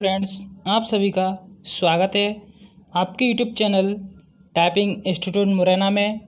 Friends, आप सभी का स्वागत है आपके YouTube channel typing institute Morena में।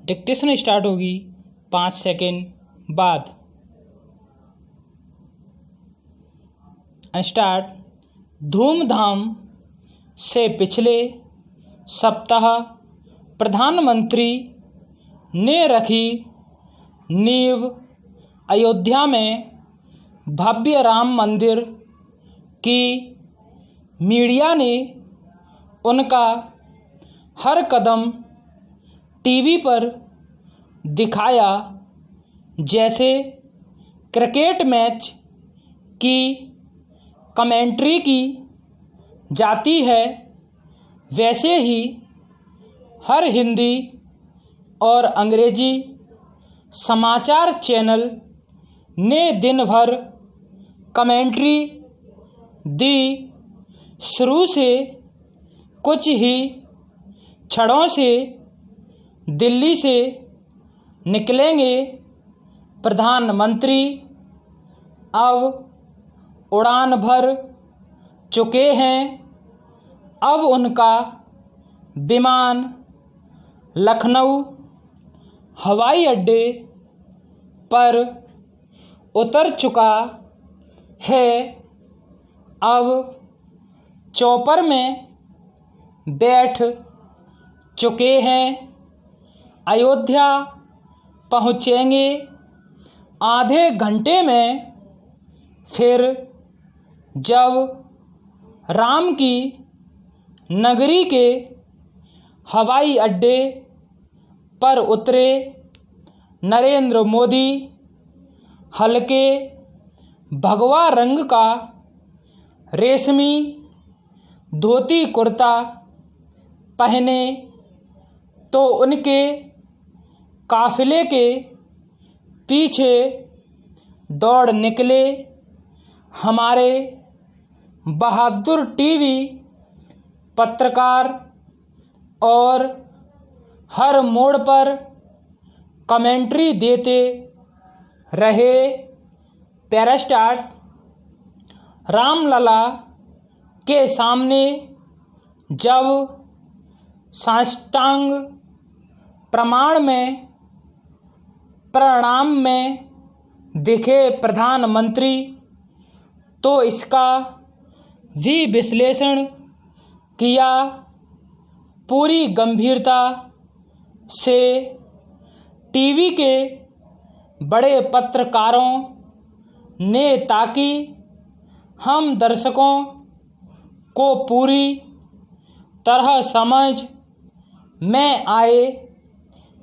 डिक्टेशन स्टार्ट होगी 5 सेकेंड बाद। स्टार्ट। धूमधाम से पिछले सप्ताह प्रधानमंत्री ने रखी नींव अयोध्या में भव्य राम मंदिर की। मीडिया ने उनका हर कदम टीवी पर दिखाया, जैसे क्रिकेट मैच की कमेंट्री की जाती है, वैसे ही हर हिंदी और अंग्रेजी समाचार चैनल ने दिन भर कमेंट्री दी। शुरू से कुछ ही क्षणों से दिल्ली से निकलेंगे प्रधानमंत्री। अब उड़ान भर चुके हैं। अब उनका विमान लखनऊ हवाई अड्डे पर उतर चुका है। अब चॉपर में बैठ चुके हैं। अयोध्या पहुँचेंगे आधे घंटे में। फिर जब राम की नगरी के हवाई अड्डे पर उतरे, नरेंद्र मोदी हल्के भगवा रंग का रेशमी धोती कुर्ता पहने तो उनके काफिले के पीछे दौड़ निकले हमारे बहादुर टीवी पत्रकार। और हर मोड़ पर कमेंट्री देते रहे। पैरास्टार्ट। रामलला के सामने जब साष्टांग प्रणाम में दिखे प्रधानमंत्री, तो इसका भी विश्लेषण किया पूरी गंभीरता से। टीवी के बड़े पत्रकारों ने, ताकि हम दर्शकों को पूरी तरह समझ में आए,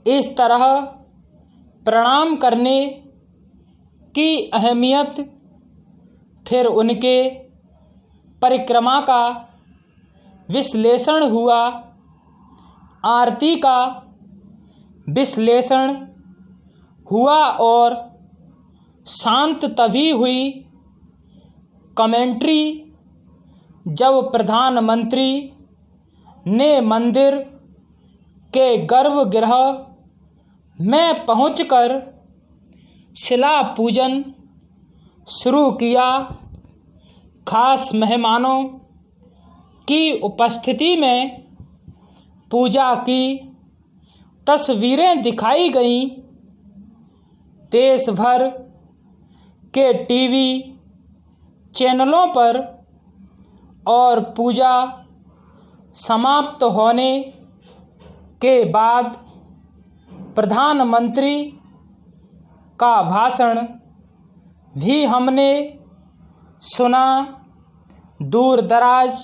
इस तरह प्रणाम करने की अहमियत, फिर उनके परिक्रमा का विश्लेषण हुआ, आरती का विश्लेषण हुआ और शांत तभी हुई कमेंट्री जब प्रधानमंत्री ने मंदिर के गर्भगृह में पहुंचकर शिला पूजन शुरू किया। खास मेहमानों की उपस्थिति में पूजा की तस्वीरें दिखाई गईं। देश भर के टीवी चैनलों पर। और पूजा समाप्त होने के बाद प्रधानमंत्री का भाषण भी हमने सुना। दूर दराज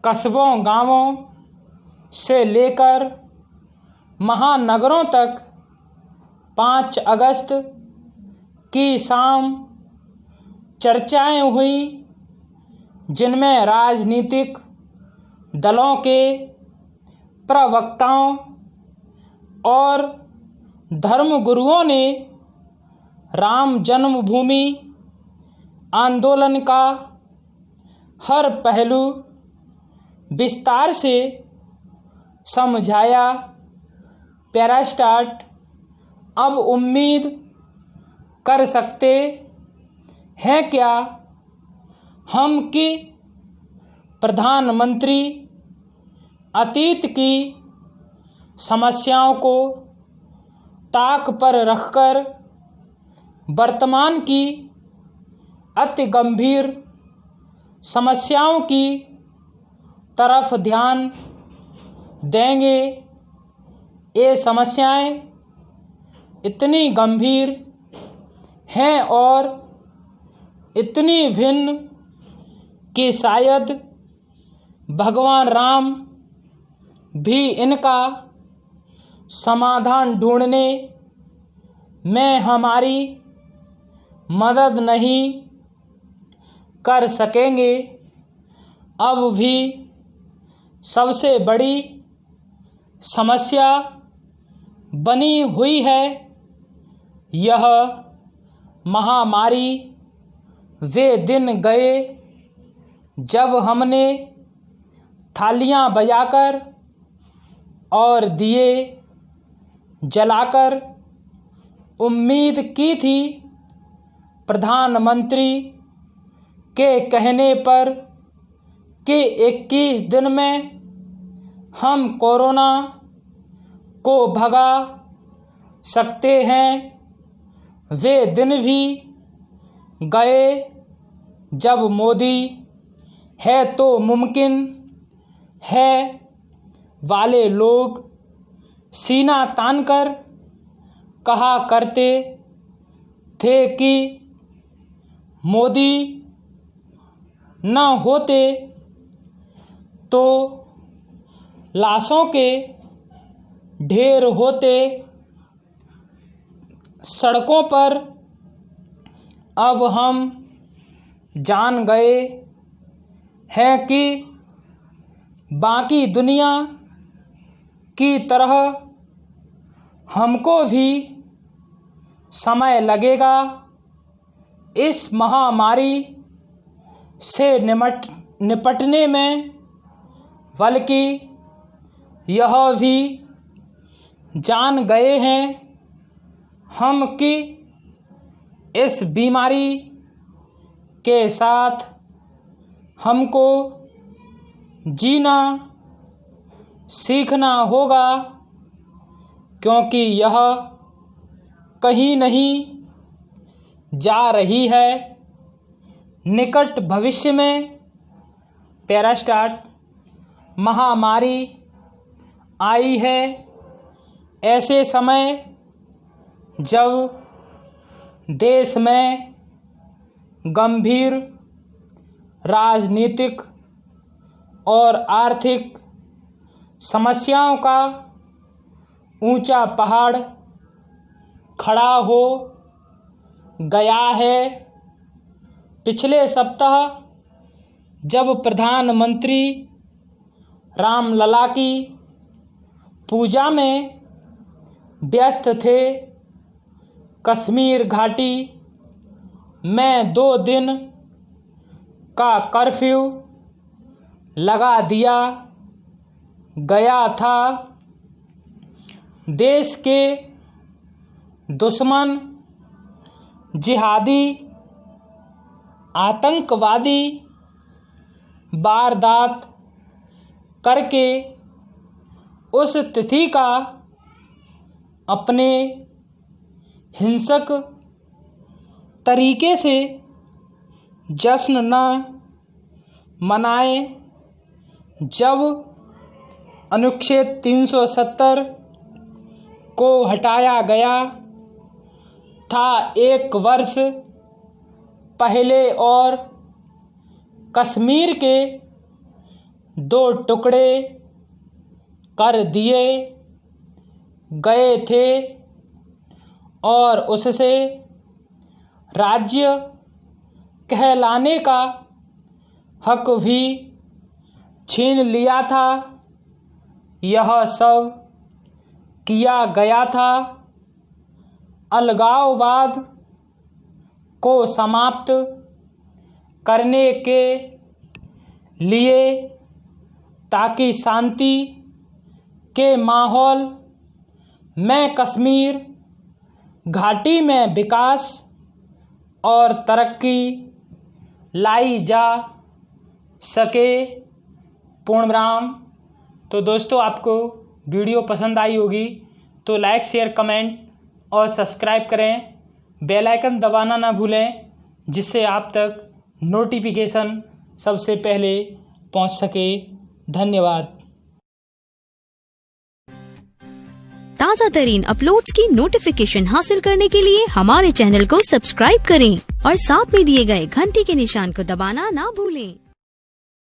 कस्बों गांवों से लेकर महानगरों तक 5 अगस्त की शाम चर्चाएं हुई, जिनमें राजनीतिक दलों के प्रवक्ताओं और धर्मगुरुओं ने राम जन्मभूमि आंदोलन का हर पहलू विस्तार से समझाया। पैरास्टार्ट। अब उम्मीद कर सकते हैं क्या हम कि प्रधानमंत्री अतीत की समस्याओं को ताक पर रखकर वर्तमान की अति गंभीर समस्याओं की तरफ ध्यान देंगे। ये समस्याएं इतनी गंभीर हैं और इतनी भिन्न कि शायद भगवान राम भी इनका समाधान ढूंढने में हमारी मदद नहीं कर सकेंगे। अब भी सबसे बड़ी समस्या बनी हुई है यह महामारी। वे दिन गए जब हमने थालियां बजाकर और दिए जलाकर उम्मीद की थी प्रधानमंत्री के कहने पर कि 21 दिन में हम कोरोना को भगा सकते हैं। वे दिन भी गए जब मोदी है तो मुमकिन है वाले लोग सीना तानकर कहा करते थे कि मोदी न होते तो लाशों के ढेर होते सड़कों पर। अब हम जान गए हैं कि बाकी दुनिया की तरह हमको भी समय लगेगा इस महामारी से निपटने में, बल्कि यह भी जान गए हैं हम कि इस बीमारी के साथ हमको जीना सीखना होगा, क्योंकि यह कहीं नहीं जा रही है। निकट भविष्य में पैरास्टाट महामारी आई है। ऐसे समय जब देश में गंभीर राजनीतिक और आर्थिक समस्याओं का ऊंचा पहाड़ खड़ा हो गया है। पिछले सप्ताह जब प्रधानमंत्री रामलला की पूजा में व्यस्त थे, कश्मीर घाटी में 2 दिन का कर्फ्यू लगा दिया गया था। देश के दुश्मन जिहादी आतंकवादी वारदात करके उस तिथि का अपने हिंसक तरीके से जश्न न मनाए। जब अनुच्छेद 370 को हटाया गया था 1 वर्ष पहले और कश्मीर के 2 टुकड़े कर दिए गए थे और उससे राज्य कहलाने का हक भी छीन लिया था। यह सब किया गया था अलगाववाद को समाप्त करने के लिए, ताकि शांति के माहौल में कश्मीर घाटी में विकास और तरक्की लाई जा सके। पूर्ण विराम। तो दोस्तों आपको वीडियो पसंद आई होगी तो लाइक शेयर कमेंट और सब्सक्राइब करें, बेल आइकन दबाना ना भूलें जिससे आप तक नोटिफिकेशन सबसे पहले पहुंच सके। धन्यवाद। ताज़ा तरीन अपलोड्स की नोटिफिकेशन हासिल करने के लिए हमारे चैनल को सब्सक्राइब करें और साथ में दिए गए घंटी के निशान को दबाना ना भूलें।